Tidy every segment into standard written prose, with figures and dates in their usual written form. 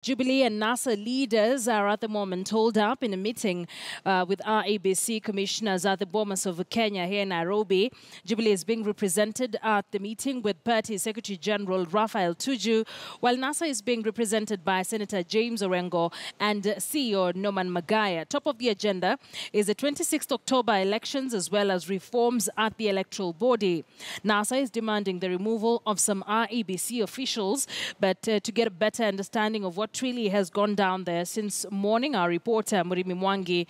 Jubilee and NASA leaders are at the moment holed up in a meeting with RABC commissioners at the Bomas of Kenya here in Nairobi. Jubilee is being represented at the meeting with Party Secretary General Raphael Tuju, while NASA is being represented by Senator James Orengo and CEO Norman Magaya. Top of the agenda is the 26th October elections as well as reforms at the electoral body. NASA is demanding the removal of some RABC officials, but to get a better understanding of what really has gone down there since morning, our reporter Murimi Mwangi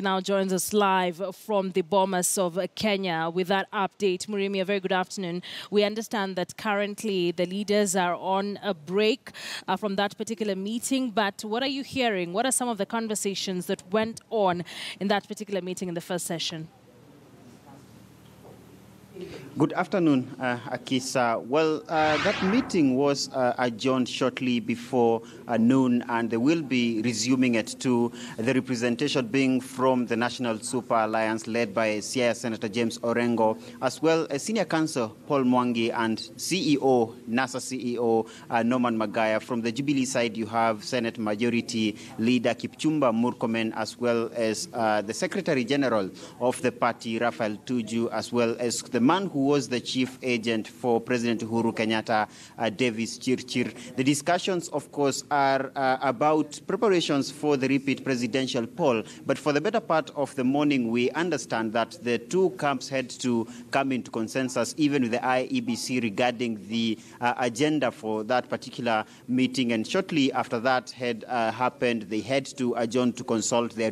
now joins us live from the Bomas of Kenya with that update. Murimi, a very good afternoon. We understand that currently the leaders are on a break from that particular meeting, but what are you hearing? What are some of the conversations that went on in that particular meeting in the first session? Good afternoon, Akisa. Well, that meeting was adjourned shortly before noon, and they will be resuming it to the representation being from the National Super Alliance led by Siaya Senator James Orengo, as well as Senior Counsel Paul Mwangi and NASA CEO Norman Magaya. From the Jubilee side, you have Senate Majority Leader Kipchumba Murkomen, as well as the Secretary General of the party, Raphael Tuju, as well as the man who was the chief agent for President Uhuru Kenyatta, Davis Chirchir. The discussions, of course, are about preparations for the repeat presidential poll. But for the better part of the morning, we understand that the two camps had to come into consensus, even with the IEBC, regarding the agenda for that particular meeting. And shortly after that had happened, they had to adjourn to consult their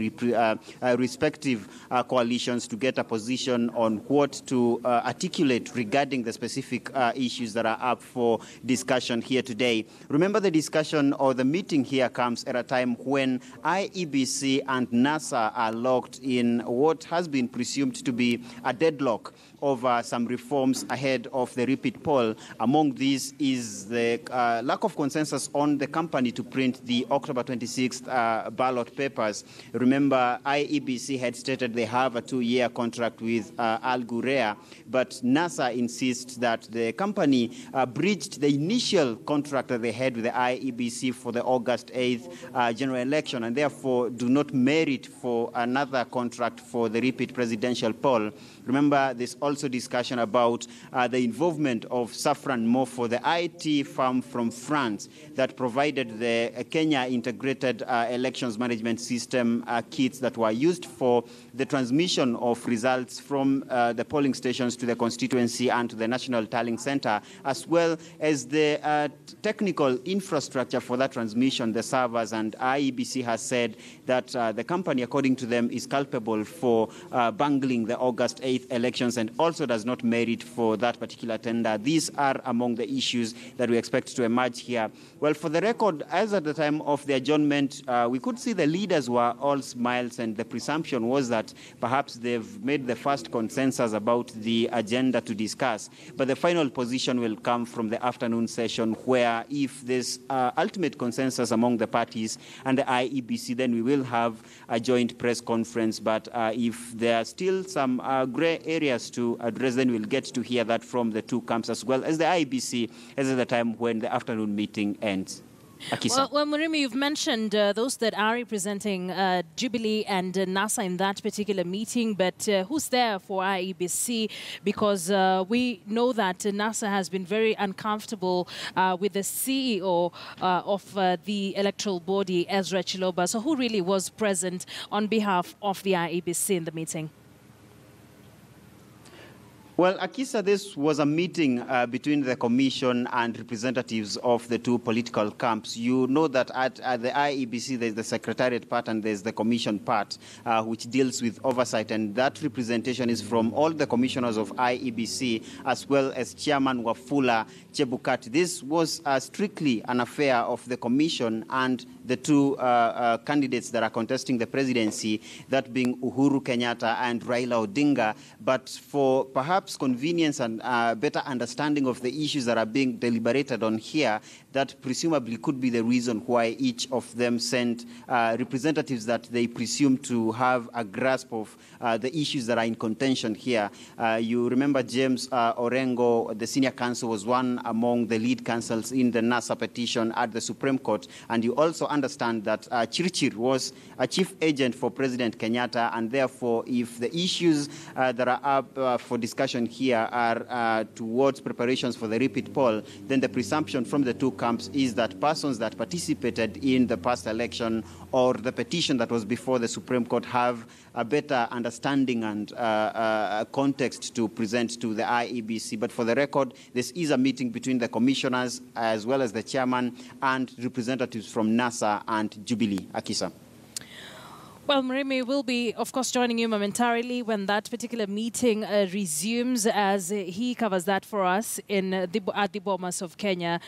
respective coalitions to get a position on what to articulate regarding the specific issues that are up for discussion here today. Remember, the discussion or the meeting here comes at a time when IEBC and NASA are locked in what has been presumed to be a deadlock over some reforms ahead of the repeat poll. Among these is the lack of consensus on the company to print the October 26th ballot papers. Remember, IEBC had stated they have a 2-year contract with Al Ghurair, but NASA insists that the company breached the initial contract that they had with the IEBC for the August 8th general election, and therefore do not merit for another contract for the repeat presidential poll. Remember, there's also discussion about the involvement of Safran Mofo, the IT firm from France that provided the Kenya Integrated Elections Management System kits that were used for the transmission of results from the polling stations to the constituency and to the National Tallying Center, as well as the technical infrastructure for that transmission, the servers. And IEBC has said that the company, according to them, is culpable for bungling the August 8th elections and also does not merit for that particular tender. These are among the issues that we expect to emerge here. Well, for the record, as at the time of the adjournment, we could see the leaders were all smiles, and the presumption was that perhaps they've made the first consensus about the agenda to discuss. But the final position will come from the afternoon session, where if there's ultimate consensus among the parties and the IEBC, then we will have a joint press conference. But if there are still some gray areas to address, then we'll get to hear that from the two camps as well as the IEBC, as at the time when the afternoon meeting ends. Well, Murimi, you've mentioned those that are representing Jubilee and NASA in that particular meeting, but who's there for IEBC? Because we know that NASA has been very uncomfortable with the CEO of the electoral body, Ezra Chiloba. So who really was present on behalf of the IEBC in the meeting? Well, Akisa, this was a meeting between the Commission and representatives of the two political camps. You know that at the IEBC, there's the Secretariat part and there's the Commission part, which deals with oversight. And that representation is from all the commissioners of IEBC, as well as Chairman Wafula Chebukati. This was strictly an affair of the Commission and the two candidates that are contesting the presidency, that being Uhuru Kenyatta and Raila Odinga. But for perhaps convenience and better understanding of the issues that are being deliberated on here, that presumably could be the reason why each of them sent representatives that they presume to have a grasp of the issues that are in contention here. You remember James Orengo, the senior counsel, was one among the lead counsels in the NASA petition at the Supreme Court. And you also understand that Chirchir was a chief agent for President Kenyatta, and therefore, if the issues that are up for discussion here are towards preparations for the repeat poll, then the presumption from the two camps is that persons that participated in the past election or the petition that was before the Supreme Court have a better understanding and context to present to the IEBC. But for the record, this is a meeting between the commissioners as well as the chairman and representatives from NASA and Jubilee. Akisa. Well, Murimi will be, of course, joining you momentarily when that particular meeting resumes, as he covers that for us at the Bomas of Kenya.